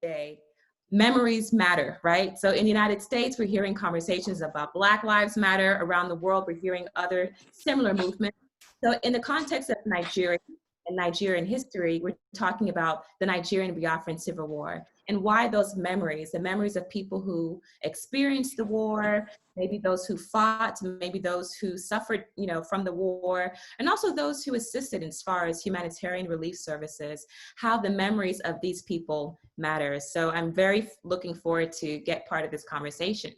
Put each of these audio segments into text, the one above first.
day. Memories matter, right? So in the United States, we're hearing conversations about Black Lives Matter. Around the world, we're hearing other similar movements. So in the context of Nigeria and Nigerian history, we're talking about the Nigerian-Biafran Civil War and why those memories, the memories of people who experienced the war, maybe those who fought, maybe those who suffered, from the war, and also those who assisted as far as humanitarian relief services, how the memories of these people matters. So I'm very looking forward to get part of this conversation.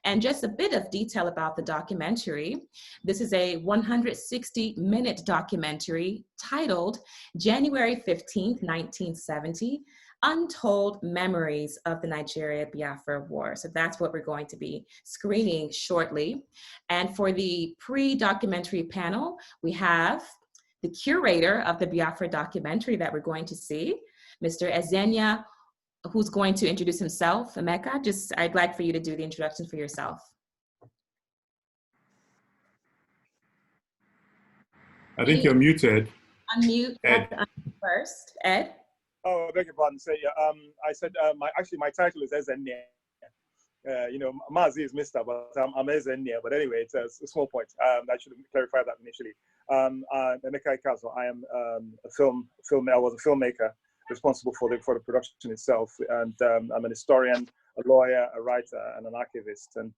And just a bit of detail about the documentary. This is a 160-minute documentary titled January 15th, 1970, Untold Memories of the Nigeria-Biafra War. So that's what we're going to be screening shortly. And for the pre-documentary panel, we have the curator of the Biafra documentary that we're going to see, Mr. Ezenia, who's going to introduce himself. Emeka, I'd like for you to do the introduction for yourself. I think you're muted. Unmute Ed. First. Ed? Oh, I beg your pardon. So, I said, my title is Ezenia. Mazi is Mr., but I'm Ezenia. But anyway, it's a small point. I should clarify that initially. Emeka Ikazo, I am I was a filmmaker responsible for the production itself, and I'm an historian, a lawyer, a writer, and an archivist. And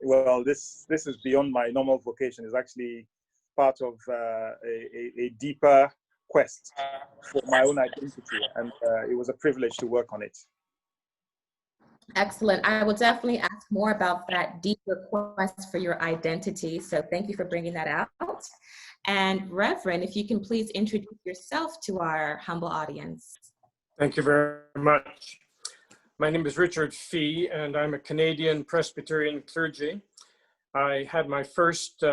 well, this is beyond my normal vocation. It's actually part of a deeper quest for my own identity, and it was a privilege to work on it. Excellent. I will definitely ask more about that deeper quest for your identity. So thank you for bringing that out. And Reverend, if you can please introduce yourself to our humble audience. Thank you very much. My name is Richard Fee, and I'm a Canadian Presbyterian clergy. I had my first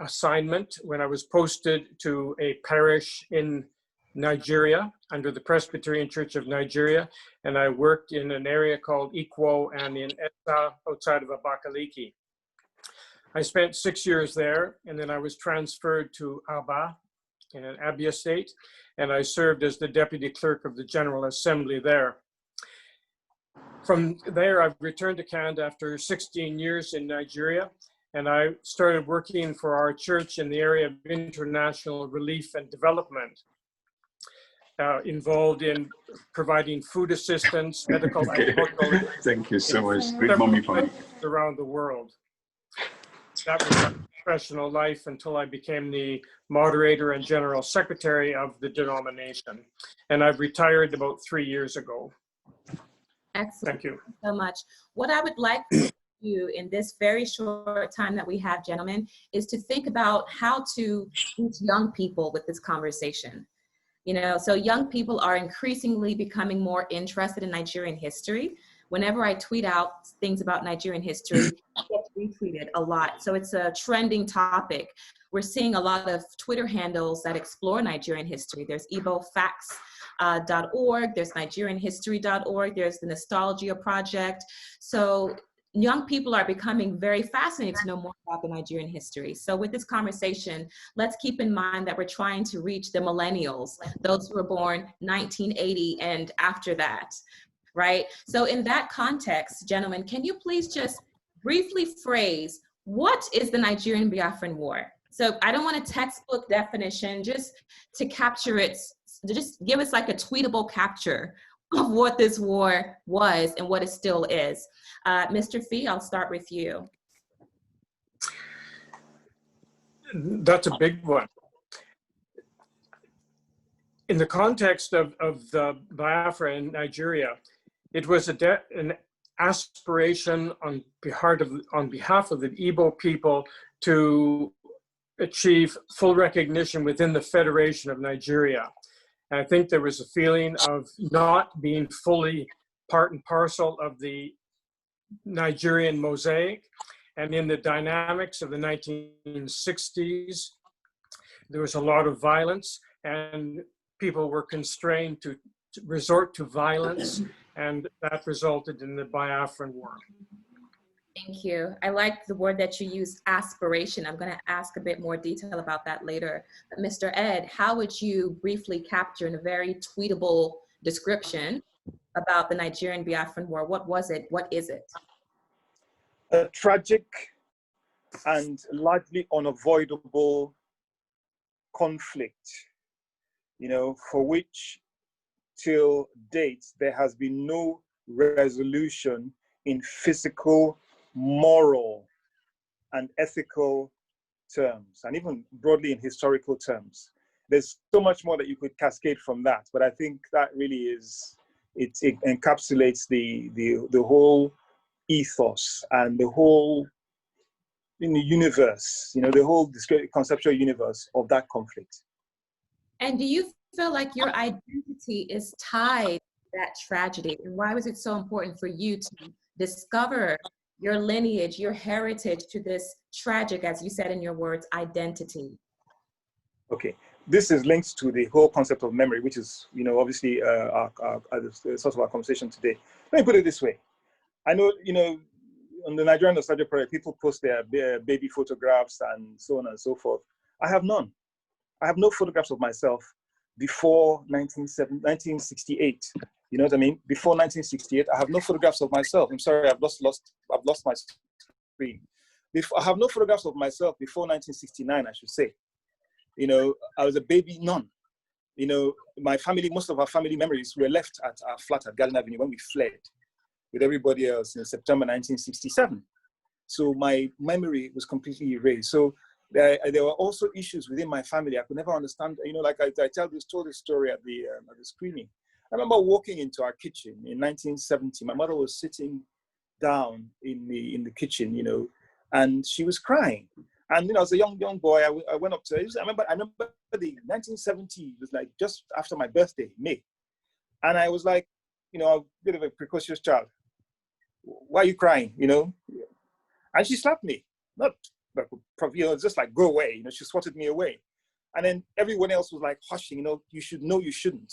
assignment when I was posted to a parish in Nigeria under the Presbyterian Church of Nigeria, and I worked in an area called Ikwo and in Esa outside of Abakaliki. I spent 6 years there, and then I was transferred to Aba in Abia State, and I served as the Deputy Clerk of the General Assembly there. From there, I've returned to Canada after 16 years in Nigeria, and I started working for our church in the area of international relief and development, involved in providing food assistance, medical, agricultural. Thank you so much. Great mommy for me. Around the world. That was my professional life until I became the moderator and general secretary of the denomination. And I've retired about 3 years ago. Excellent. Thank you. Thank you so much. What I would like to do in this very short time that we have, gentlemen, is to think about how to reach young people with this conversation. So young people are increasingly becoming more interested in Nigerian history. Whenever I tweet out things about Nigerian history, it gets retweeted a lot. So it's a trending topic. We're seeing a lot of Twitter handles that explore Nigerian history. There's IgboFacts.org, there's NigerianHistory.org, there's the Nostalgia Project. So young people are becoming very fascinated to know more about the Nigerian history. So with this conversation, let's keep in mind that we're trying to reach the millennials, those who were born 1980 and after that, right? So in that context, gentlemen, can you please just briefly phrase, what is the Nigerian-Biafran War? So I don't want a textbook definition, just to capture it, just give us like a tweetable capture of what this war was and what it still is. Mr. Fee, I'll start with you. That's a big one. In the context of the Biafra in Nigeria, it was an aspiration on behalf of the Igbo people to achieve full recognition within the Federation of Nigeria. And I think there was a feeling of not being fully part and parcel of the Nigerian mosaic. And in the dynamics of the 1960s, there was a lot of violence, and people were constrained to resort to violence, and that resulted in the Biafran War. Thank you. I like the word that you used, aspiration. I'm going to ask a bit more detail about that later. But Mr. Ed, how would you briefly capture in a very tweetable description about the Nigerian-Biafran War? What was it? What is it? A tragic and largely unavoidable conflict, for which till date there has been no resolution in physical, moral, and ethical terms, and even broadly in historical terms. There's so much more that you could cascade from that, but I think that really is, it encapsulates the whole ethos and the whole in the universe, the whole conceptual universe of that conflict. And do you feel like your identity is tied to that tragedy? And why was it so important for you to discover your lineage, your heritage to this tragic, as you said in your words, identity? Okay, this is linked to the whole concept of memory, which is, obviously the source of our conversation today. Let me put it this way. I know, on the Nigerian Nostalgia Project, people post their baby photographs and so on and so forth. I have none. I have no photographs of myself before 1968. You know what I mean? Before 1968, I have no photographs of myself. I'm sorry, I've lost my screen. I have no photographs of myself before 1969, I should say. I was a baby, none. My family, most of our family memories were left at our flat at Garden Avenue when we fled with everybody else in September 1967. So my memory was completely erased. So there were also issues within my family. I could never understand, like I told this story at the screening. I remember walking into our kitchen in 1970. My mother was sitting down in the kitchen, and she was crying. And as a young boy, I went up to her. I remember the 1970 was like just after my birthday, May. And I was like, a bit of a precocious child. Why are you crying? And she slapped me. Not, just like go away. She swatted me away. And then everyone else was like hushing. You should know you shouldn't.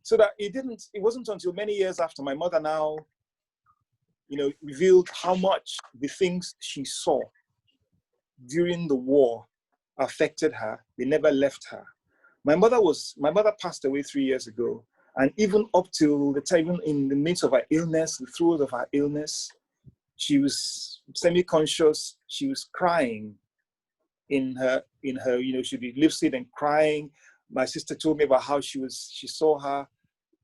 So that it wasn't until many years after my mother now, revealed how much the things she saw during the war affected her. They never left her. My mother passed away 3 years ago. And even up till the time, even in the midst of her illness, the throes of her illness, she was semi-conscious. She was crying in her, she'd be lucid and crying. My sister told me about how she saw her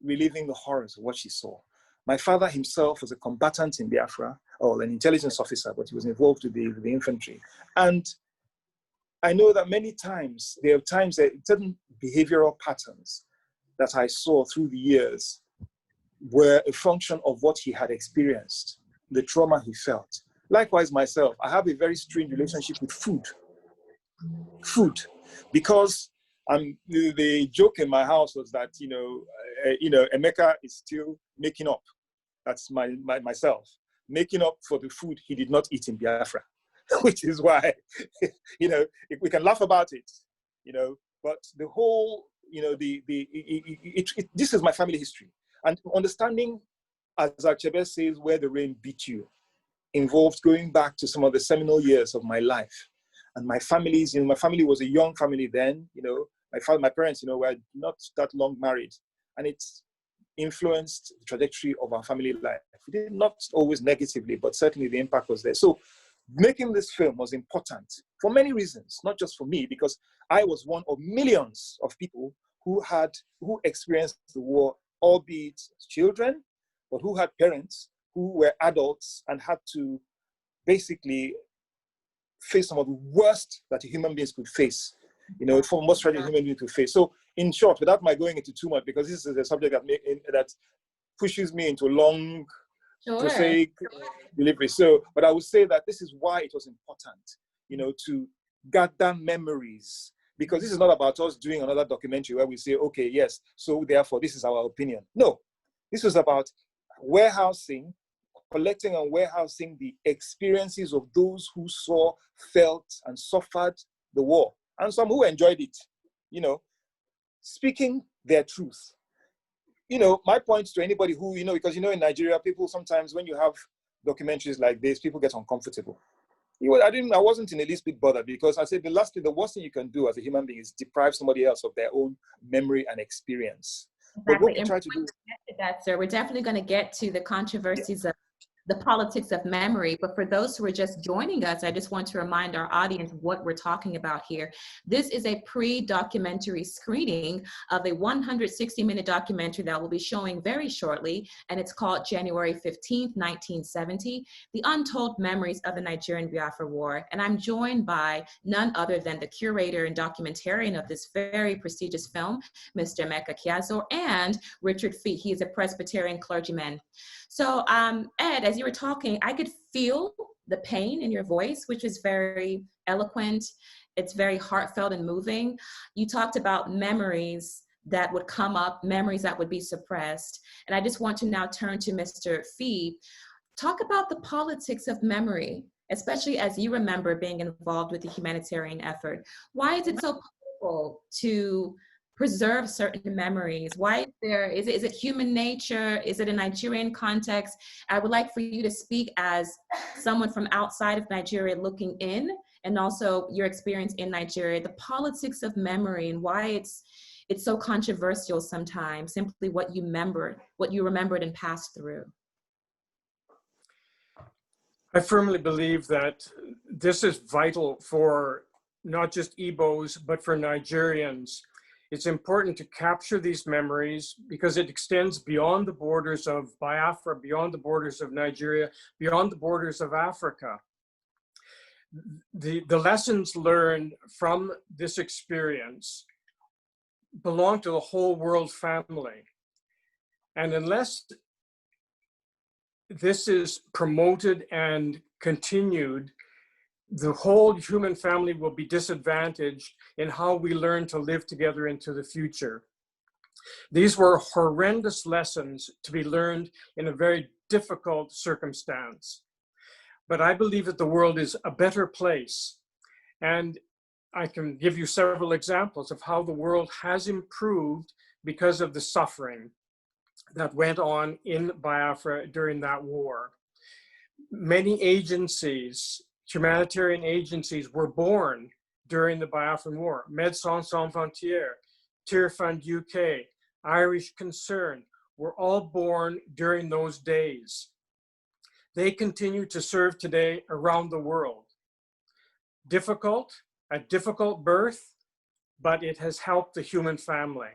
reliving the horrors of what she saw. My father himself was a combatant in Biafra, or an intelligence officer, but he was involved with the infantry. And I know that many times, there are times that certain behavioral patterns that I saw through the years were a function of what he had experienced, the trauma he felt. Likewise, myself, I have a very strange relationship with food. Because the joke in my house was that, Emeka is still making up. That's myself, making up for the food he did not eat in Biafra, which is why, we can laugh about it, but the whole, this is my family history. And understanding, as Achebe says, where the rain beat you, involved going back to some of the seminal years of my life. And my family's, my family was a young family then, my parents, were not that long married. And it's influenced the trajectory of our family life. It did not always negatively, but certainly the impact was there. So making this film was important for many reasons, not just for me, because I was one of millions of people who experienced the war, albeit children, but who had parents who were adults and had to basically face some of the worst that human beings could face, for most tragic human beings could face. So in short, without my going into too much, because this is a subject that pushes me into long, prosaic delivery. So, but I would say that this is why it was important, to gather memories, because this is not about us doing another documentary where we say, okay, yes, so therefore this is our opinion. No, this was about collecting and warehousing the experiences of those who saw, felt, and suffered the war, and some who enjoyed it, speaking their truth. My point to anybody who, because, in Nigeria, people sometimes, when you have documentaries like this, people get uncomfortable. I wasn't in the least bit bothered, because I said the worst thing you can do as a human being is deprive somebody else of their own memory and experience. But what Exactly. we And try to do, to that, sir, we're definitely going to get to the yeah, controversies of the politics of memory. But for those who are just joining us, I just want to remind our audience what we're talking about here. This is a pre-documentary screening of a 160-minute documentary that will be showing very shortly, and it's called January 15th, 1970, The Untold Memories of the Nigerian-Biafra War. And I'm joined by none other than the curator and documentarian of this very prestigious film, Mr. Emeka Kiazo, and Richard Fee. He is a Presbyterian clergyman. So Ed, as you were talking, I could feel the pain in your voice, which is very eloquent. It's very heartfelt and moving. You talked about memories that would come up, memories that would be suppressed. And I just want to now turn to Mr. Fee. Talk about the politics of memory, especially as you remember being involved with the humanitarian effort. Why is it so powerful to preserve certain memories? Why is it human nature? Is it a Nigerian context? I would like for you to speak as someone from outside of Nigeria looking in, and also your experience in Nigeria, the politics of memory and why it's so controversial sometimes, simply what you remembered and passed through. I firmly believe that this is vital for not just Igbos, but for Nigerians. It's important to capture these memories because it extends beyond the borders of Biafra, beyond the borders of Nigeria, beyond the borders of Africa. The lessons learned from this experience belong to the whole world family. And unless this is promoted and continued, the whole human family will be disadvantaged in how we learn to live together into the future. These were horrendous lessons to be learned in a very difficult circumstance. But I believe that the world is a better place. And I can give you several examples of how the world has improved because of the suffering that went on in Biafra during that war. Many agencies, humanitarian agencies, were born during the Biafran War. Médecins Sans Frontières, Tear Fund UK, Irish Concern were all born during those days. They continue to serve today around the world. A difficult birth, but it has helped the human family.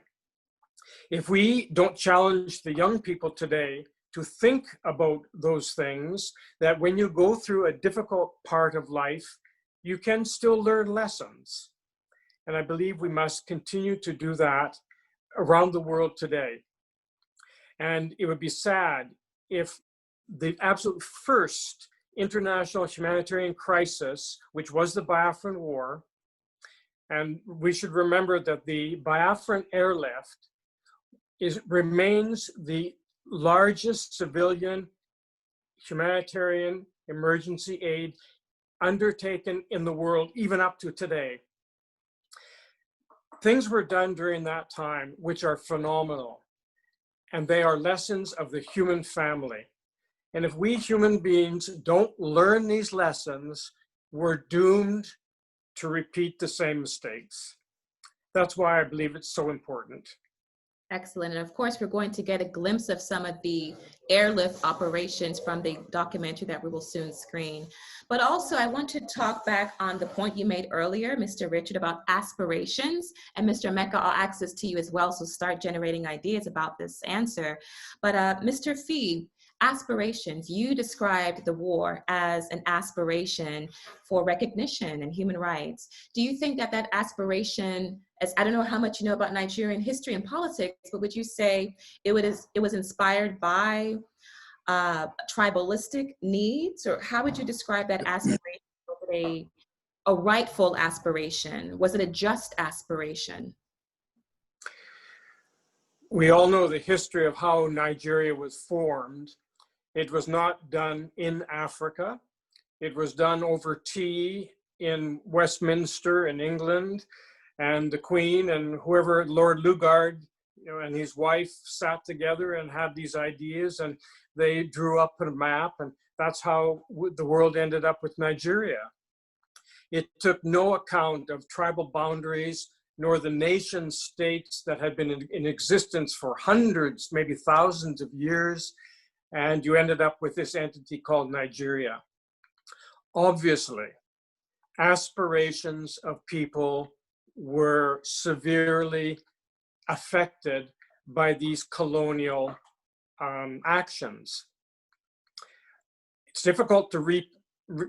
If we don't challenge the young people today to think about those things, that when you go through a difficult part of life, you can still learn lessons. And I believe we must continue to do that around the world today. And it would be sad if the absolute first international humanitarian crisis, which was the Biafran War, and we should remember that the Biafran airlift remains the largest civilian humanitarian emergency aid undertaken in the world, even up to today. Things were done during that time which are phenomenal, and they are lessons of the human family. And if we human beings don't learn these lessons, we're doomed to repeat the same mistakes. That's why I believe it's so important. Excellent. And of course, we're going to get a glimpse of some of the airlift operations from the documentary that we will soon screen. But also, I want to talk back on the point you made earlier, Mr. Richard, about aspirations. And Mr. Emeka, I'll access to you as well, so start generating ideas about this answer. But Mr. Fee, aspirations. You described the war as an aspiration for recognition and human rights. Do you think that that aspiration, as I don't know how much you know about Nigerian history and politics, but would you say it was inspired by tribalistic needs, or how would you describe that aspiration? Was it a rightful aspiration? Was it a just aspiration? We all know the history of how Nigeria was formed. It was not done in Africa. It was done over tea in Westminster in England, and the Queen and whoever, Lord Lugard, and his wife sat together and had these ideas, and they drew up a map, and that's how the world ended up with Nigeria. It took no account of tribal boundaries, nor the nation states that had been in existence for hundreds, maybe thousands of years, and you ended up with this entity called Nigeria. Obviously, aspirations of people were severely affected by these colonial actions. It's difficult to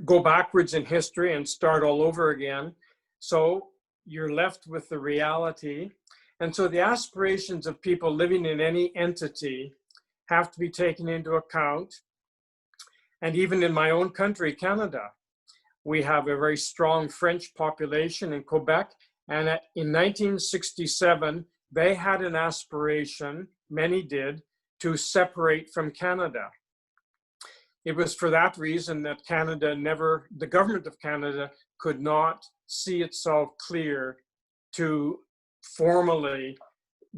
go backwards in history and start all over again. So you're left with the reality. And so the aspirations of people living in any entity have to be taken into account. And even in my own country, Canada, we have a very strong French population in Quebec. And in 1967, they had an aspiration, many did, to separate from Canada. It was for that reason that the government of Canada could not see itself clear to formally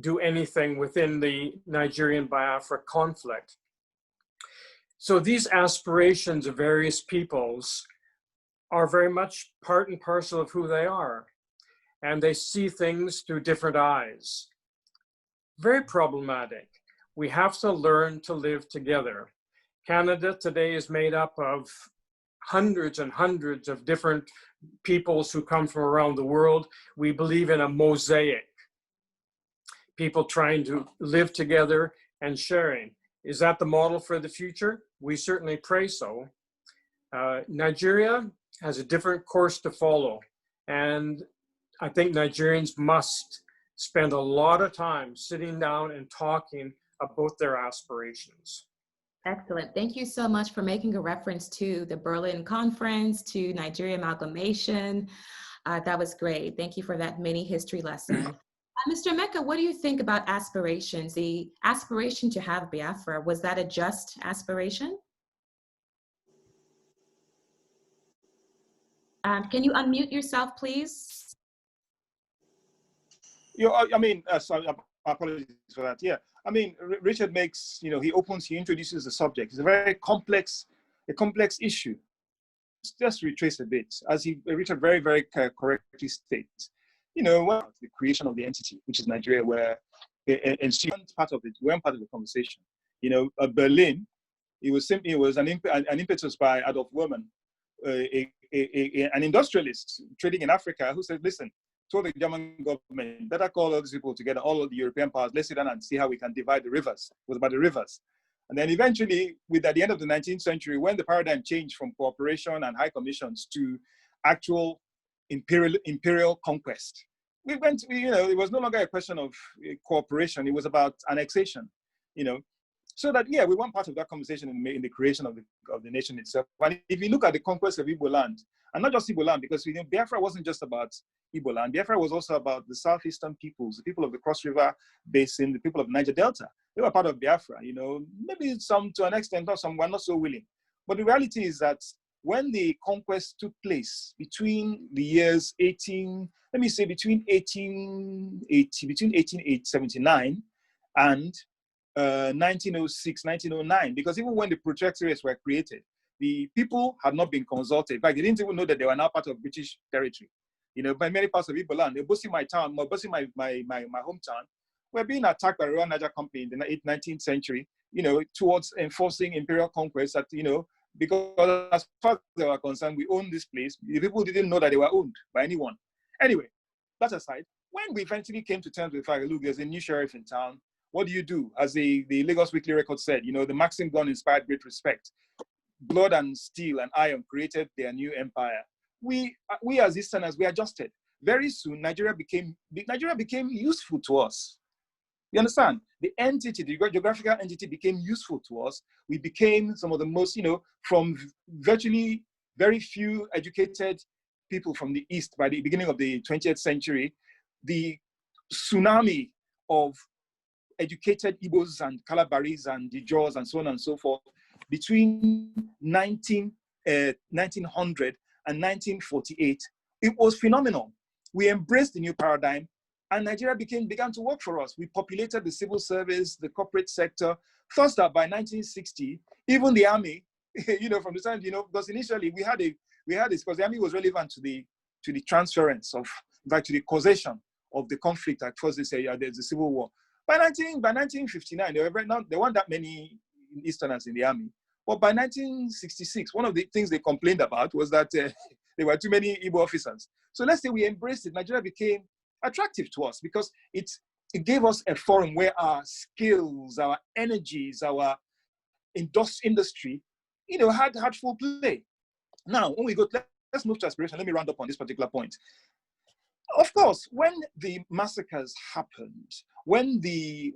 do anything within the Nigerian-Biafra conflict. So these aspirations of various peoples are very much part and parcel of who they are. And they see things through different eyes. Very problematic. We have to learn to live together. Canada today is made up of hundreds and hundreds of different peoples who come from around the world. We believe in a mosaic. People trying to live together and sharing. Is that the model for the future? We certainly pray so. Nigeria has a different course to follow. And I think Nigerians must spend a lot of time sitting down and talking about their aspirations. Excellent. Thank you so much for making a reference to the Berlin Conference, to Nigeria amalgamation. That was great. Thank you for that mini history lesson. Mr. Emeka, what do you think about aspirations? The aspiration to have Biafra, was that a just aspiration? Can you unmute yourself, please? Sorry, apologies for that. Yeah, I mean, Richard makes, he introduces the subject. It's a very complex issue. Just retrace a bit, as Richard very, very correctly states. The creation of the entity, which is Nigeria, where and she weren't part of it. We weren't part of the conversation. Berlin, it was an impetus by Adolf Wurman, an industrialist trading in Africa, who said, listen, told the German government, better call all these people together, all of the European powers, let's sit down and see how we can divide the rivers. It was about the rivers. And then eventually, at the end of the 19th century, when the paradigm changed from cooperation and high commissions to actual imperial conquest, it was no longer a question of cooperation, it was about annexation, So that, we weren't part of that conversation in the creation of the nation itself. And if you look at the conquest of Igbo land, and not just Igbo land, because Biafra wasn't just about Igbo land. Biafra was also about the southeastern peoples, the people of the Cross River Basin, the people of the Niger Delta. They were part of Biafra, maybe some to an extent, or some were not so willing. But the reality is that when the conquest took place between the years between 1879 and 1906, 1909, because even when the protectorates were created, the people had not been consulted. In fact, they didn't even know that they were now part of British territory. By many parts of Igbo land, Ebosi, my hometown, were being attacked by the Royal Niger Company in the 19th century, towards enforcing imperial conquest that, because as far as they were concerned, we own this place. The people didn't know that they were owned by anyone. Anyway, that aside, when we eventually came to terms with the fact, look, there's a new sheriff in town, what do you do? As the Lagos Weekly Record said, the Maxim gun inspired great respect. Blood and steel and iron created their new empire. We as Easterners, we adjusted. Very soon, Nigeria became useful to us. You understand? The entity, the geographical entity became useful to us. We became some of the most, from virtually very few educated people from the East by the beginning of the 20th century, the tsunami of educated Igbos and Calabaris and the Jaws and so on and so forth between 1900 and 1948, it was phenomenal. We embraced the new paradigm and Nigeria began to work for us. We populated the civil service, the corporate sector, thus that by 1960, even the army, from the time, because initially we had this, because the army was relevant to the transference of, in fact, to the causation of the conflict. At first they say there's a civil war. By 1959, there weren't that many Easterners in the army. But by 1966, one of the things they complained about was that there were too many Igbo officers. So let's say we embraced it. Nigeria became attractive to us because it gave us a forum where our skills, our energies, our industry, had full play. Now, when we go, let's move to aspiration. Let me round up on this particular point. Of course, when the massacres happened, when the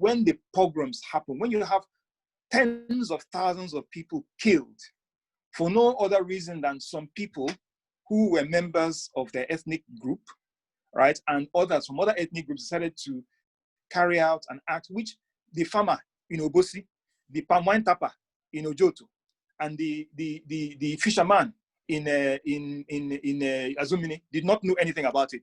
pogroms happened, when you have tens of thousands of people killed for no other reason than some people who were members of their ethnic group, right, and others from other ethnic groups decided to carry out an act which the farmer in Obosi, the palm wine tapper in Ojoto, and the fisherman in Azumini did not know anything about it.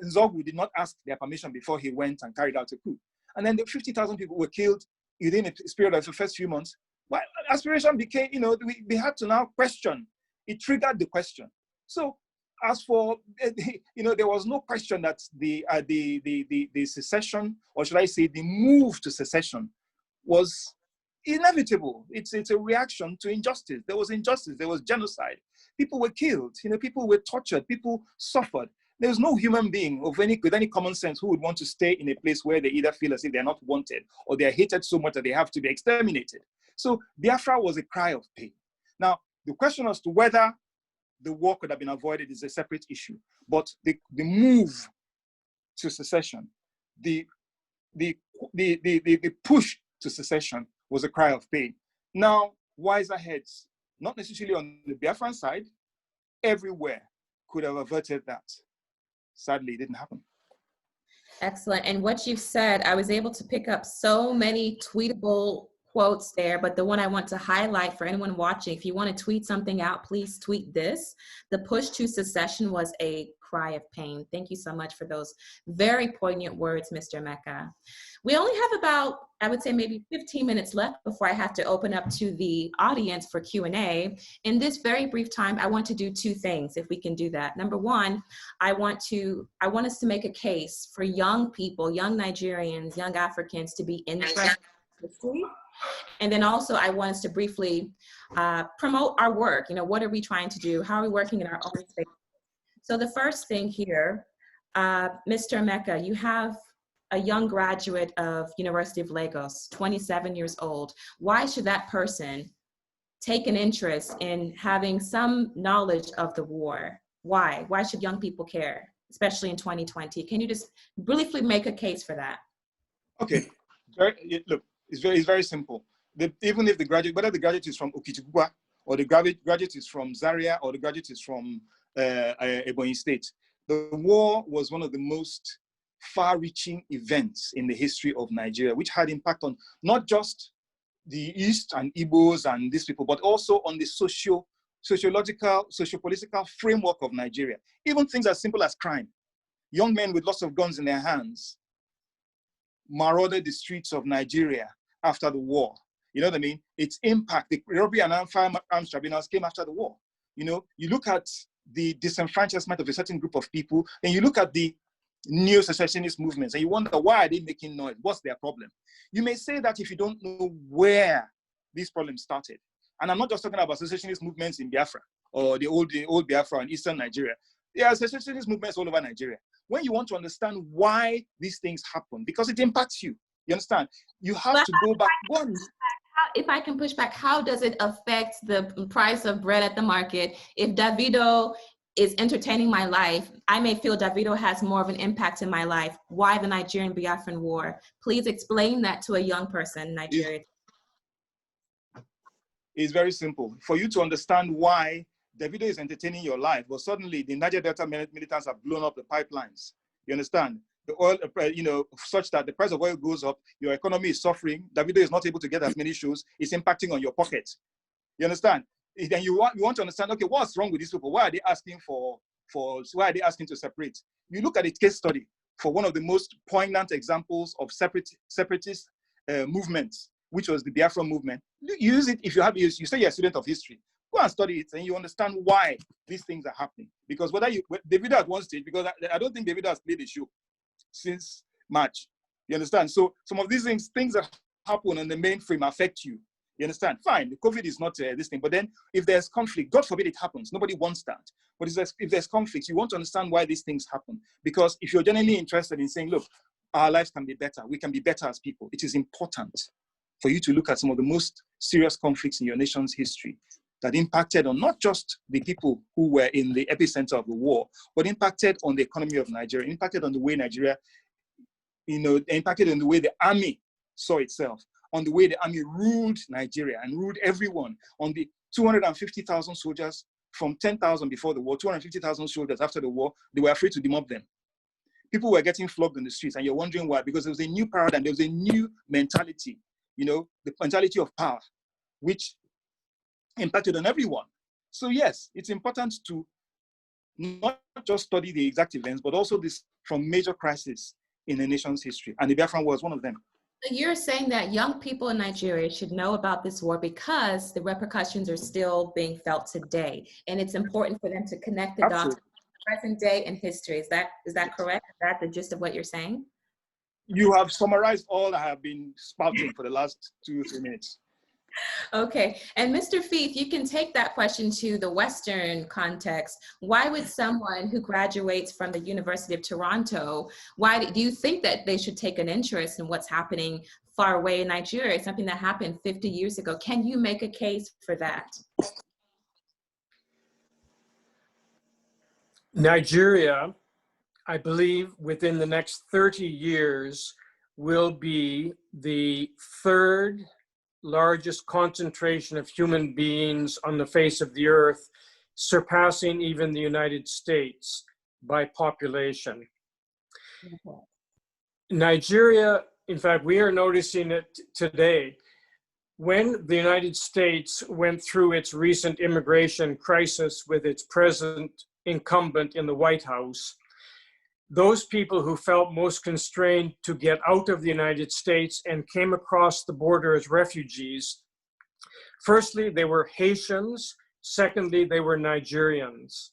Nzogu did not ask their permission before he went and carried out a coup. And then the 50,000 people were killed within a period of the first few months. Well, aspiration became, we had to now question. It triggered the question. So as for, there was no question that the secession, or should I say the move to secession, was inevitable. It's a reaction to injustice. There was injustice, there was genocide. People were killed, people were tortured, people suffered. There was no human being with any common sense who would want to stay in a place where they either feel as if they're not wanted or they're hated so much that they have to be exterminated. So Biafra was a cry of pain. Now, the question as to whether the war could have been avoided is a separate issue. But the move to secession, the push to secession was a cry of pain. Now, wiser heads, not necessarily on the Biafran side, everywhere could have averted that. Sadly, it didn't happen. Excellent. And what you've said, I was able to pick up so many tweetable quotes there, but the one I want to highlight for anyone watching, if you want to tweet something out, please tweet this. The push to secession was a cry of pain. Thank you so much for those very poignant words, Mr. Mecca. We only have about, I would say maybe 15 minutes left before I have to open up to the audience for Q&A. In this very brief time, I want to do two things, if we can do that. Number one, I want us to make a case for young people, young Nigerians, young Africans to be interested in history. And then also I want us to briefly promote our work. What are we trying to do? How are we working in our own space? So the first thing here, Mr. Mecca, you have a young graduate of University of Lagos, 27 years old. Why should that person take an interest in having some knowledge of the war? Why? Why should young people care, especially in 2020? Can you just briefly make a case for that? Okay, look, it's very simple. Even if whether the graduate is from Okitipupa, or the graduate is from Zaria, or the graduate is from Ebonyi State, the war was one of the most far-reaching events in the history of Nigeria, which had impact on not just the East and Igbos and these people, but also on the sociological, socio-political framework of Nigeria. Even things as simple as crime. Young men with lots of guns in their hands marauded the streets of Nigeria after the war. You know what I mean? Its impact, the robbery and arms tribunals came after the war. You look at the disenfranchisement of a certain group of people, and you look at the neo-secessionist movements, and you wonder, why are they making noise? What's their problem? You may say that if you don't know where these problems started, and I'm not just talking about secessionist movements in Biafra or the old Biafra in Eastern Nigeria. There are secessionist movements all over Nigeria. When you want to understand why these things happen, because it impacts you, you understand? You have to go back. If I can push back, how does it affect the price of bread at the market? If Davido is entertaining my life, I may feel Davido has more of an impact in my life. Why the Nigerian-Biafran War? Please explain that to a young person in Nigeria. It's very simple. For you to understand why Davido is entertaining your life, but suddenly the Niger Delta militants have blown up the pipelines. You understand? The oil, such that the price of oil goes up, your economy is suffering. Davido is not able to get as many shows. It's impacting on your pocket. You understand? Then you want to understand, okay, what's wrong with these people? Why are they asking why are they asking to separate? You look at a case study for one of the most poignant examples of separatist movements, which was the Biafra movement. Use it if you say you're a student of history. Go and study it, and you understand why these things are happening. Because Davido at one stage, because I don't think Davido has played the show. since March. You understand? So some of these things that happen on the mainframe affect you. You understand? Fine, the COVID is not this thing. But then if there's conflict, God forbid it happens. Nobody wants that. But if there's conflict, you want to understand why these things happen. Because if you're genuinely interested in saying, look, our lives can be better, we can be better as people, it is important for you to look at some of the most serious conflicts in your nation's history that impacted on not just the people who were in the epicenter of the war, but impacted on the economy of Nigeria, impacted on the way Nigeria, impacted on the way the army saw itself, on the way the army ruled Nigeria and ruled everyone, on the 250,000 soldiers from 10,000 before the war, 250,000 soldiers after the war, they were afraid to demob them. People were getting flogged on the streets, and you're wondering why, because there was a new paradigm, there was a new mentality, the mentality of power, which impacted on everyone. So yes, it's important to not just study the exact events, but also this from major crises in a nation's history. And the Biafran War is one of them. You're saying that young people in Nigeria should know about this war because the repercussions are still being felt today. And it's important for them to connect the dots present day and history. Is that correct? Is that the gist of what you're saying? You have summarized all I have been spouting for the last 2 or 3 minutes. Okay, and Mr. Fee, if you can take that question to the Western context, why would someone who graduates from the University of Toronto, why do you think that they should take an interest in what's happening far away in Nigeria, something that happened 50 years ago? Can you make a case for that? Nigeria, I believe within the next 30 years, will be the third largest concentration of human beings on the face of the earth, surpassing even the United States by population. Okay. Nigeria, in fact, we are noticing it today. When the United States went through its recent immigration crisis with its present incumbent in the White House, those people who felt most constrained to get out of the United States and came across the border as refugees, firstly, they were Haitians. Secondly, they were Nigerians.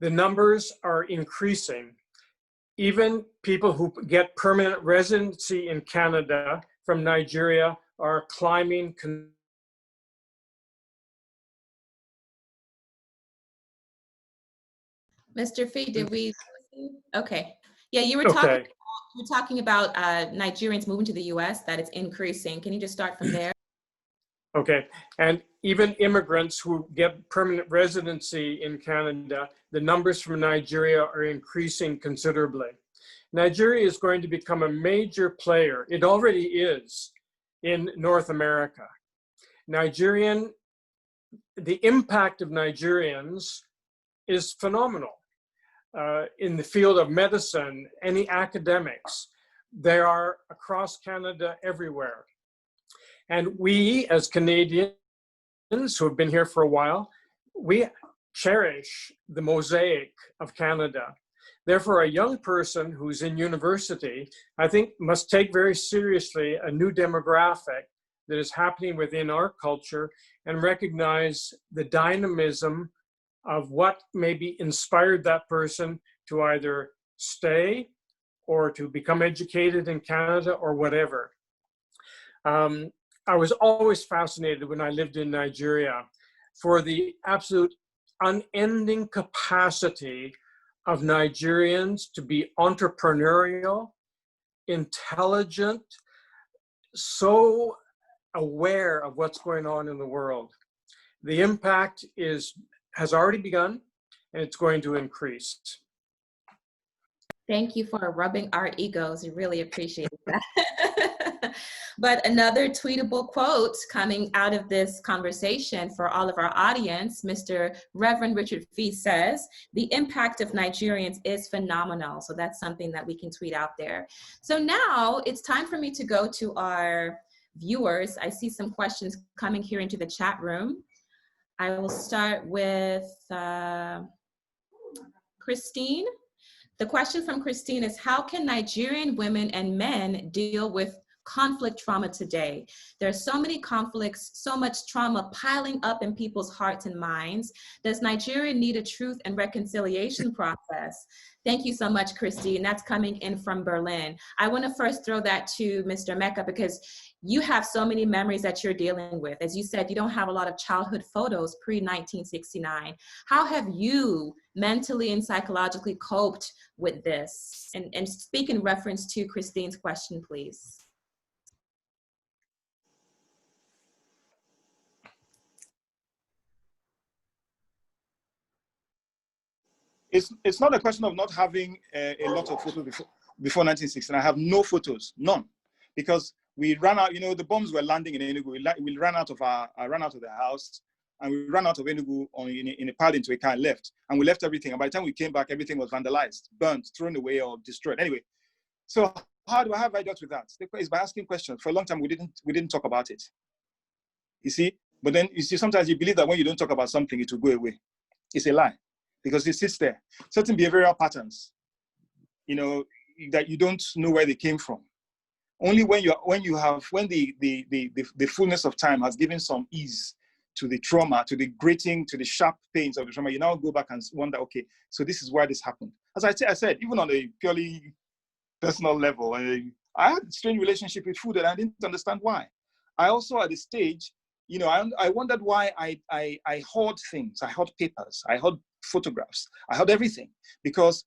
The numbers are increasing. Even people who get permanent residency in Canada from Nigeria are climbing. Mr. Fee, did we? Okay. Yeah, you were talking about Nigerians moving to the US, that it's increasing. Can you just start from there? Okay, and even immigrants who get permanent residency in Canada, the numbers from Nigeria are increasing considerably. Nigeria is going to become a major player. It already is in North America. The impact of Nigerians is phenomenal. In the field of medicine, any academics, they are across Canada everywhere. And we, as Canadians who have been here for a while, we cherish the mosaic of Canada. Therefore, a young person who's in university, I think, must take very seriously a new demographic that is happening within our culture and recognize the dynamism of what maybe inspired that person to either stay or to become educated in Canada or whatever. I was always fascinated when I lived in Nigeria for the absolute unending capacity of Nigerians to be entrepreneurial, intelligent, so aware of what's going on in the world. The impact has already begun, and it's going to increase. Thank you for rubbing our egos. We really appreciate that. But another tweetable quote coming out of this conversation for all of our audience, Mr. Reverend Richard Fee says, the impact of Nigerians is phenomenal. So that's something that we can tweet out there. So now it's time for me to go to our viewers. I see some questions coming here into the chat room. I will start with Christine. The question from Christine is, how can Nigerian women and men deal with conflict trauma today. There's so many conflicts, so much trauma piling up in people's hearts and minds. Does Nigeria need a truth and reconciliation process? Thank you so much, Christine. That's coming in from Berlin. I want to first throw that to Mr. Mecca, because you have so many memories that you're dealing with. As you said, you don't have a lot of childhood photos pre-1969. How have you mentally and psychologically coped with this? And speak in reference to Christine's question, please. It's not a question of not having a lot of photos before 1916. I have no photos, none, because we ran out. You know, the bombs were landing in Enugu. We ran out of I ran out of the house, and we ran out of Enugu in a pile into a car and left. And we left everything. And by the time we came back, everything was vandalized, burnt, thrown away, or destroyed. Anyway, so how have I dealt with that? It's by asking questions. For a long time, we didn't talk about it. You see, but then you see, sometimes you believe that when you don't talk about something, it will go away. It's a lie, because it sits there. Certain behavioral patterns, you know, that you don't know where they came from. Only when the fullness of time has given some ease to the trauma, to the grating, to the sharp pains of the trauma, you now go back and wonder, okay, so this is why this happened. As I said, even on a purely personal level, I had a strange relationship with food and I didn't understand why. I also, at a stage, you know, I wondered why I hoard things. I hoard papers, I hoard photographs, I hoard everything, because,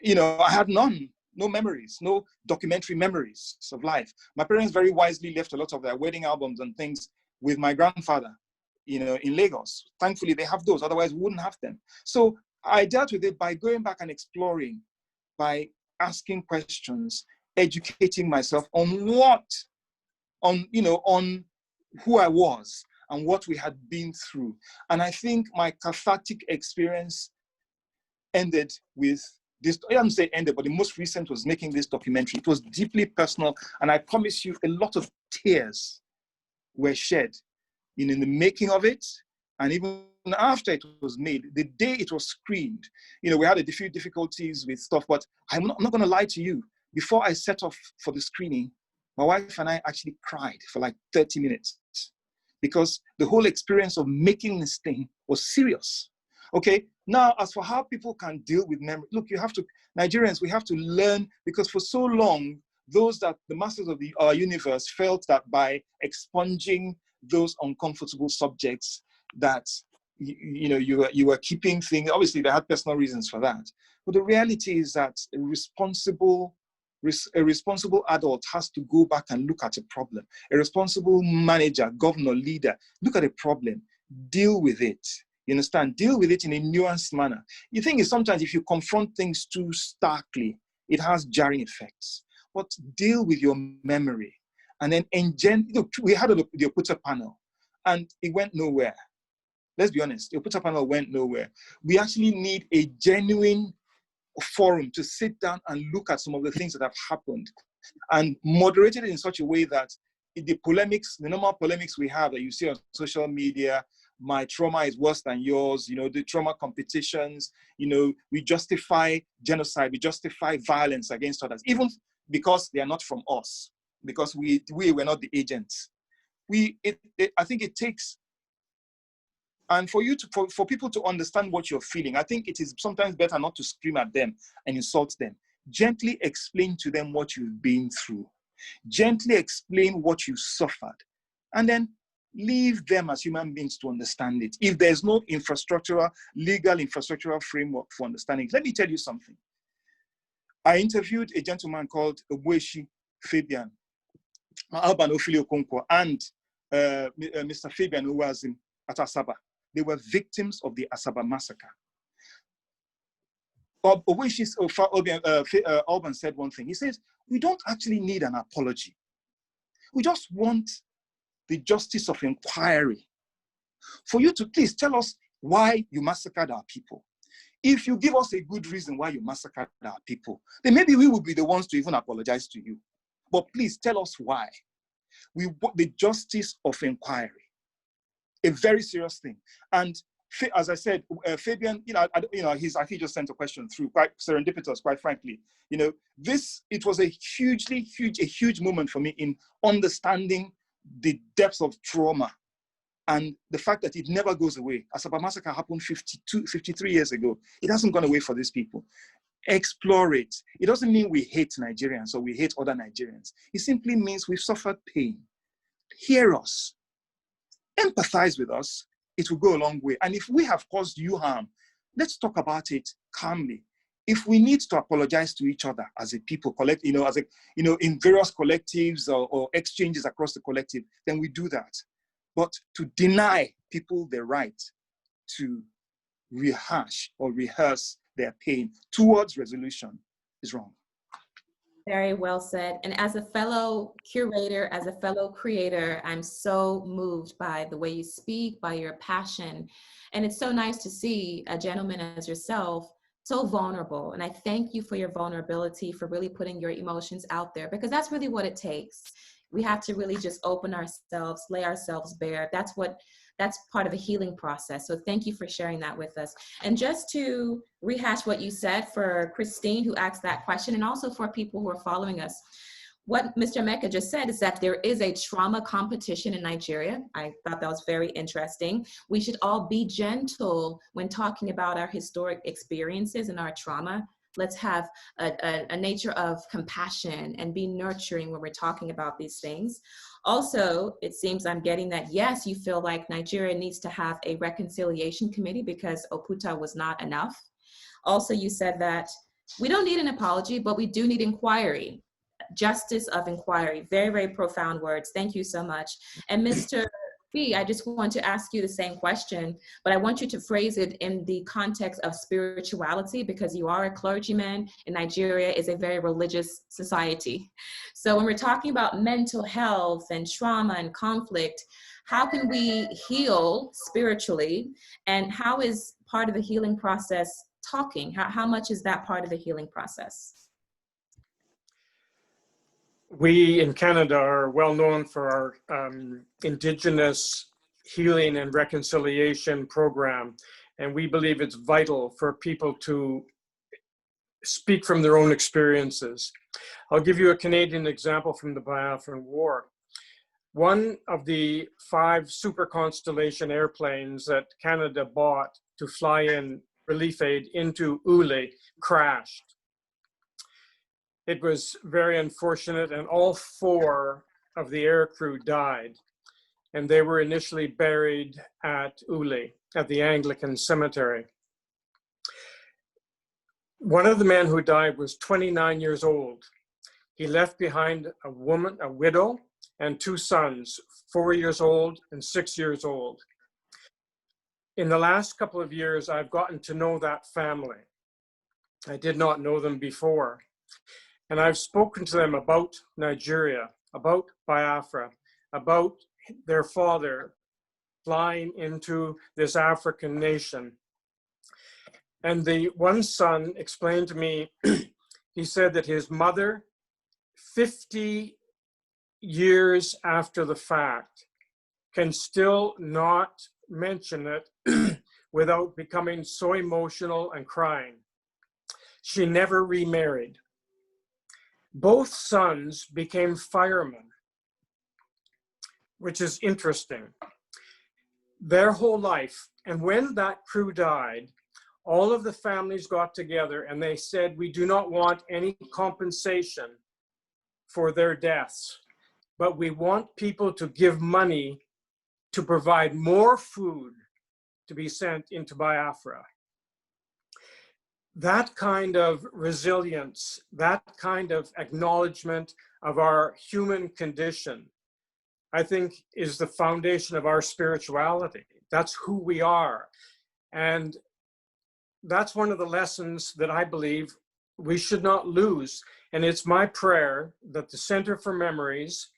you know, I had no memories, no documentary memories of life. My parents very wisely left a lot of their wedding albums and things with my grandfather, you know, in Lagos. Thankfully, they have those, otherwise we wouldn't have them. So I dealt with it by going back and exploring, by asking questions, educating myself on on who I was and what we had been through. And I think my cathartic experience ended with this. I don't say ended, but the most recent was making this documentary. It was deeply personal, and I promise you, a lot of tears were shed in the making of it, and even after it was made. The day it was screened, you know, we had a few difficulties with stuff, but I'm not going to lie to you. Before I set off for the screening, my wife and I actually cried for like 30 minutes, because the whole experience of making this thing was serious. Okay, now as for how people can deal with memory, look, Nigerians, we have to learn, because for so long, the masters of our universe felt that by expunging those uncomfortable subjects, that you were keeping things. Obviously, they had personal reasons for that, but the reality is that a responsible adult has to go back and look at a problem. A responsible manager, governor, leader, look at a problem, deal with it. You understand? Deal with it in a nuanced manner. The thing is, sometimes if you confront things too starkly, it has jarring effects. But deal with your memory. And then look, we had the Ncheta panel, and it went nowhere. Let's be honest, the Ncheta panel went nowhere. We actually need a genuine forum to sit down and look at some of the things that have happened, and moderate it in such a way that the normal polemics we have that you see on social media, my trauma is worse than yours, you know, the trauma competitions, you know, we justify genocide, we justify violence against others, even because they are not from us, because we were not the agents. I think it takes, and for people to understand what you're feeling, I think it is sometimes better not to scream at them and insult them. Gently explain to them what you've been through. Gently explain what you suffered. And then leave them as human beings to understand it. If there's no legal infrastructural framework for understanding, let me tell you something. I interviewed a gentleman called Ogbueshi Fabian, Alban Ophili Okonkwo, and Mr. Fabian, who was at Asaba. They were victims of the Asaba massacre. Alban said one thing. He says, we don't actually need an apology. We just want the justice of inquiry. For you to please tell us why you massacred our people. If you give us a good reason why you massacred our people, then maybe we will be the ones to even apologize to you. But please tell us why. We want the justice of inquiry. A very serious thing. And as I said, Fabian, I think just sent a question through, quite serendipitous, quite frankly. It was a huge moment for me in understanding the depth of trauma and the fact that it never goes away. Asaba massacre happened 53 years ago. It hasn't gone away for these people. Explore it. It doesn't mean we hate Nigerians or we hate other Nigerians. It simply means we've suffered pain. Hear us. Empathize with us. It will go a long way. And if we have caused you harm, let's talk about it calmly. If we need to apologize to each other as a people, in various collectives or exchanges across the collective, then we do that. But to deny people the right to rehash or rehearse their pain towards resolution is wrong. Very well said. And as a fellow curator, as a fellow creator, I'm so moved by the way you speak, by your passion. And it's so nice to see a gentleman as yourself so vulnerable. And I thank you for your vulnerability, for really putting your emotions out there, because that's really what it takes. We have to really just open ourselves, lay ourselves bare. That's part of a healing process. So thank you for sharing that with us. And just to rehash what you said for Christine, who asked that question, and also for people who are following us, what Mr. Mecca just said is that there is a trauma competition in Nigeria. I thought that was very interesting. We should all be gentle when talking about our historic experiences and our trauma. Let's have a nature of compassion and be nurturing when we're talking about these things. Also, it seems I'm getting that, yes, you feel like Nigeria needs to have a reconciliation committee because Oputa was not enough. Also, you said that we don't need an apology, but we do need inquiry, justice of inquiry. Very, very profound words. Thank you so much. And Mr. B, I just want to ask you the same question, but I want you to phrase it in the context of spirituality, because you are a clergyman and Nigeria is a very religious society. So when we're talking about mental health and trauma and conflict, how can we heal spiritually, and how is part of the healing process talking? How much is that part of the healing process? We in Canada are well known for our Indigenous healing and reconciliation program, and we believe it's vital for people to speak from their own experiences. I'll give you a Canadian example from the Biafran War. One of the 5 Super Constellation airplanes that Canada bought to fly in relief aid into Ule crashed. It was very unfortunate, and all 4 of the aircrew died. And they were initially buried at Ule, at the Anglican cemetery. One of the men who died was 29 years old. He left behind a woman, a widow, and 2 sons, 4 years old and 6 years old. In the last couple of years, I've gotten to know that family. I did not know them before. And I've spoken to them about Nigeria, about Biafra, about their father flying into this African nation. And the one son explained to me, he said that his mother, 50 years after the fact, can still not mention it without becoming so emotional and crying. She never remarried. Both sons became firemen, which is interesting. Their whole life. And when that crew died, all of the families got together and they said, we do not want any compensation for their deaths, but we want people to give money to provide more food to be sent into Biafra. That kind of resilience, that kind of acknowledgement of our human condition, I think is the foundation of our spirituality. That's who we are. And that's one of the lessons that I believe we should not lose. And it's my prayer that the Center for Memories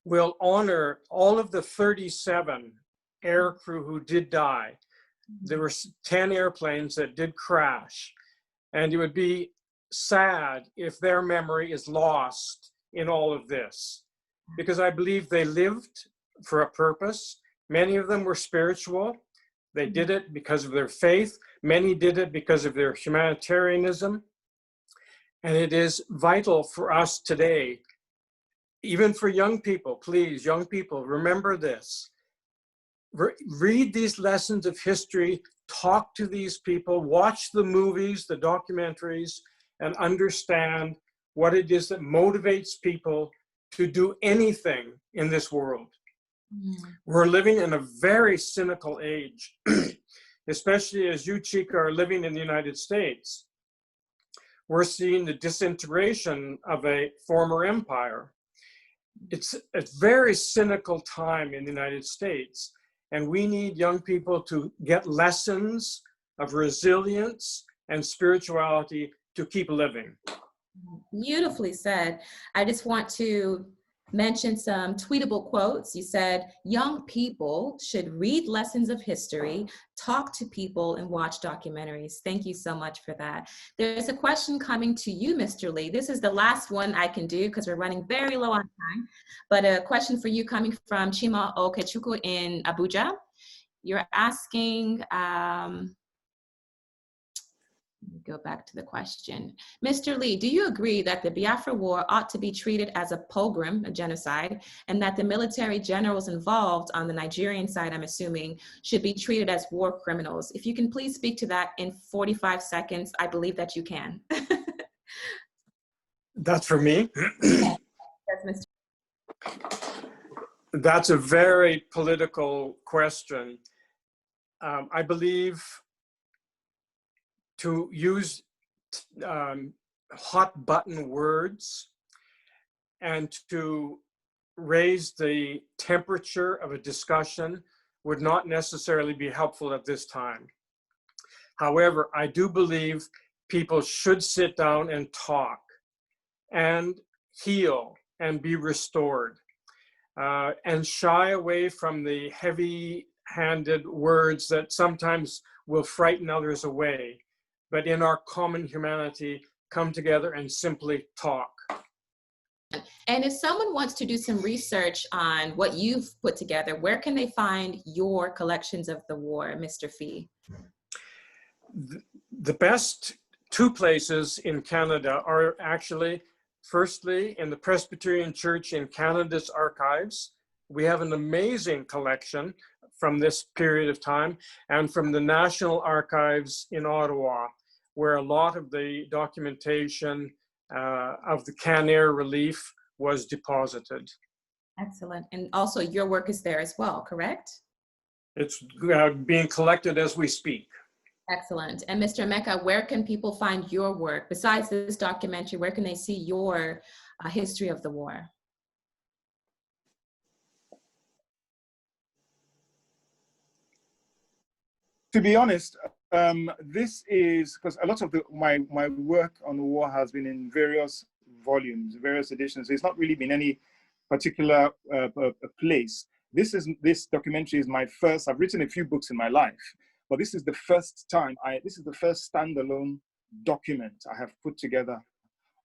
will honor all of the 37 aircrew who did die. There were 10 airplanes that did crash. And it would be sad if their memory is lost in all of this, because I believe they lived for a purpose. Many of them were spiritual. They did it because of their faith. Many did it because of their humanitarianism. And it is vital for us today, even for young people. Please, young people, remember this. Read these lessons of history, talk to these people, watch the movies, the documentaries, and understand what it is that motivates people to do anything in this world. We're living in a very cynical age, especially as you, Chika, are living in the United States. We're seeing the disintegration of a former empire. It's a very cynical time in the United States, and we need young people to get lessons of resilience and spirituality to keep living. Beautifully said. I just want to mention some tweetable quotes. You said, young people should read lessons of history, talk to people, and watch documentaries. Thank you so much for that. There's a question coming to you, Mr. Lee. This is the last one I can do because we're running very low on time. But a question for you coming from Chima Okechukwu in Abuja. You're asking, let me go back to the question. Mr. Lee, do you agree that the Biafra War ought to be treated as a pogrom, a genocide, and that the military generals involved on the Nigerian side, I'm assuming, should be treated as war criminals? If you can please speak to that in 45 seconds, I believe that you can. That's for me? Yes, Mr. That's a very political question. I believe to use hot button words and to raise the temperature of a discussion would not necessarily be helpful at this time. However, I do believe people should sit down and talk and heal and be restored, and shy away from the heavy-handed words that sometimes will frighten others away. But in our common humanity, come together and simply talk. And if someone wants to do some research on what you've put together, where can they find your collections of the war, Mr. Fee? The best two places in Canada are actually, firstly, in the Presbyterian Church in Canada's archives. We have an amazing collection from this period of time, and from the National Archives in Ottawa, where a lot of the documentation of the Can-Air relief was deposited. Excellent. And also your work is there as well, correct? It's being collected as we speak. Excellent. And Mr. Emeka, where can people find your work? Besides this documentary, where can they see your history of the war? To be honest, this is because a lot of my work on the war has been in various volumes, various editions. It's not really been any particular place. This documentary is my first. I've written a few books in my life, but this is the first time. This is the first standalone document I have put together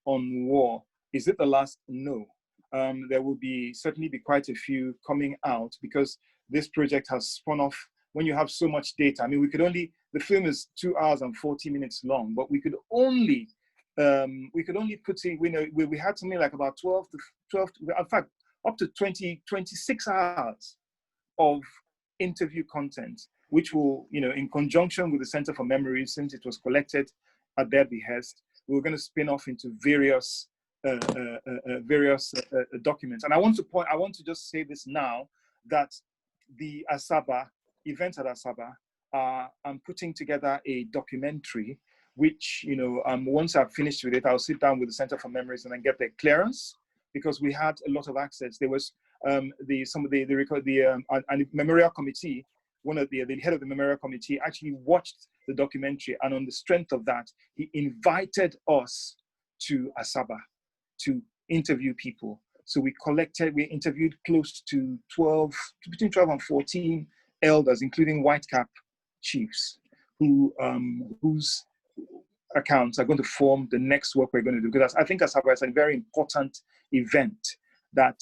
on war. Is it the last? No. There will certainly be quite a few coming out because this project has spun off. When you have so much data, I mean, the film is 2 hours and 40 minutes long, but we could only put in, we had something like about 12, in fact, up to 26 hours of interview content, which will, in conjunction with the Center for Memories, since it was collected at their behest, we're going to spin off into various documents. And I want to just say this now, that the Asaba, events at Asaba, I'm putting together a documentary, which, once I've finished with it, I'll sit down with the Center for Memories and then get their clearance, because we had a lot of access. There was the Memorial Committee, the head of the Memorial Committee actually watched the documentary, and on the strength of that, he invited us to Asaba to interview people. So we interviewed close to between 12 and 14 elders, including white cap chiefs, whose accounts are going to form the next work we're going to do. Because I think Asaba is a very important event that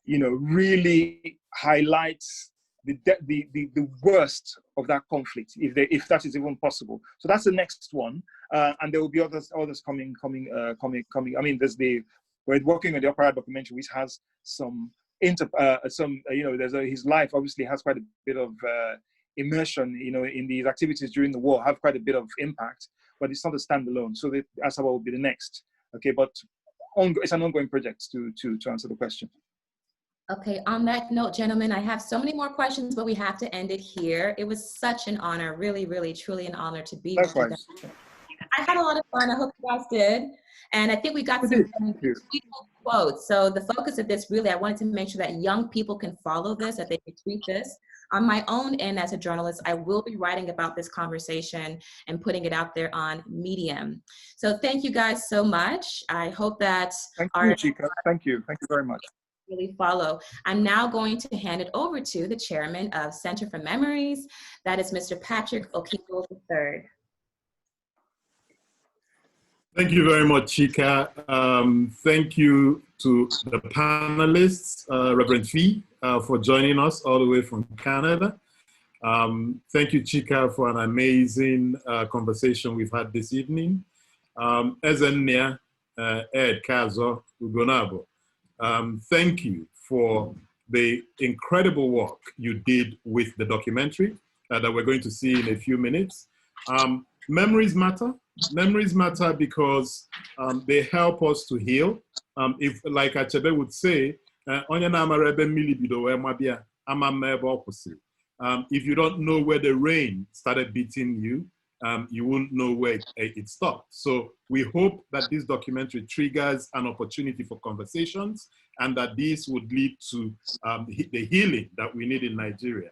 really highlights the worst of that conflict, if that is even possible. So that's the next one, and there will be others coming. I mean, we're working on the Opera documentary, which has some his life obviously has quite a bit of immersion, in these activities during the war, have quite a bit of impact, but it's not a standalone. So the Asaba will be the next. Okay, but it's an ongoing project to answer the question. Okay, on that note, gentlemen, I have so many more questions, but we have to end it here. It was such an honor, really, really, truly an honor to be with you guys. I had a lot of fun. I hope you guys did. And I think we got some tweet quotes. So the focus of this, really, I wanted to make sure that young people can follow this, that they can tweet this. On my own end as a journalist, I will be writing about this conversation and putting it out there on Medium. So thank you guys so much. I hope that Thank you, Chika. Thank you very much. Really follow. I'm now going to hand it over to the chairman of Center for Memories. That is Mr. Patrick Okiko III. Thank you very much, Chika. Thank you to the panelists, Reverend Fee, for joining us all the way from Canada. Thank you, Chika, for an amazing conversation we've had this evening. Ezenia, Ed Kazo, Ugonabo. Thank you for the incredible work you did with the documentary that we're going to see in a few minutes. Memories matter. Memories matter because they help us to heal. If, like Achebe would say, if you don't know where the rain started beating you, you won't know where it stopped. So we hope that this documentary triggers an opportunity for conversations and that this would lead to the healing that we need in Nigeria.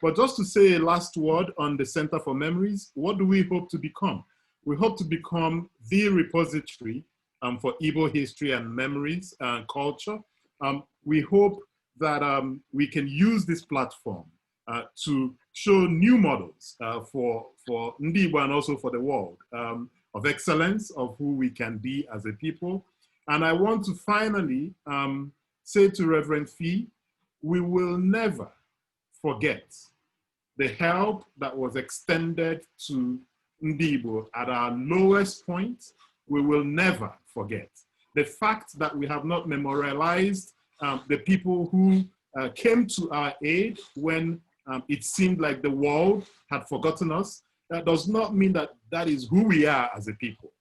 But just to say a last word on the Center for Memories, what do we hope to become? We hope to become the repository for Igbo history and memories and culture. We hope that we can use this platform to show new models for Ndi Igbo and also for the world of excellence of who we can be as a people. And I want to finally say to Reverend Fee, we will never forget the help that was extended to Ndi Igbo at our lowest point. We will never forget the fact that we have not memorialized the people who came to our aid when it seemed like the world had forgotten us. That does not mean that that is who we are as a people.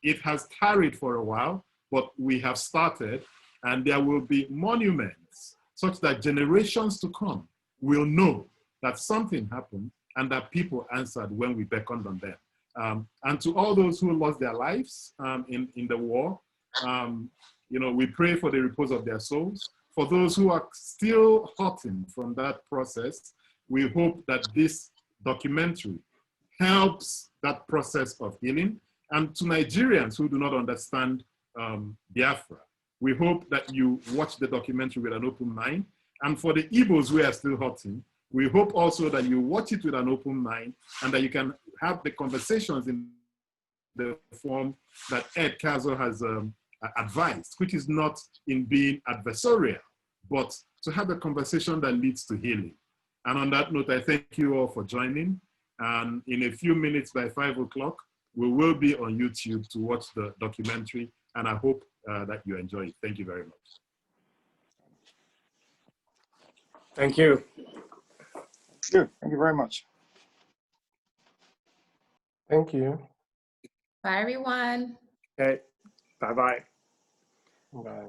It has tarried for a while, but we have started, and there will be monuments such that generations to come will know that something happened and that people answered when we beckoned on them. And to all those who lost their lives in the war, we pray for the repose of their souls. For those who are still hurting from that process, we hope that this documentary helps that process of healing. And to Nigerians who do not understand Biafra, we hope that you watch the documentary with an open mind. And for the Igbos who are still hurting, we hope also that you watch it with an open mind and that you can have the conversations in the form that Ed Kazo has advised, which is not in being adversarial, but to have a conversation that leads to healing. And on that note, I thank you all for joining. And in a few minutes by 5 o'clock, we will be on YouTube to watch the documentary. And I hope that you enjoy it. Thank you very much. Thank you. Good. Thank you very much. Thank you. Bye, everyone. Okay. Bye-bye. Bye.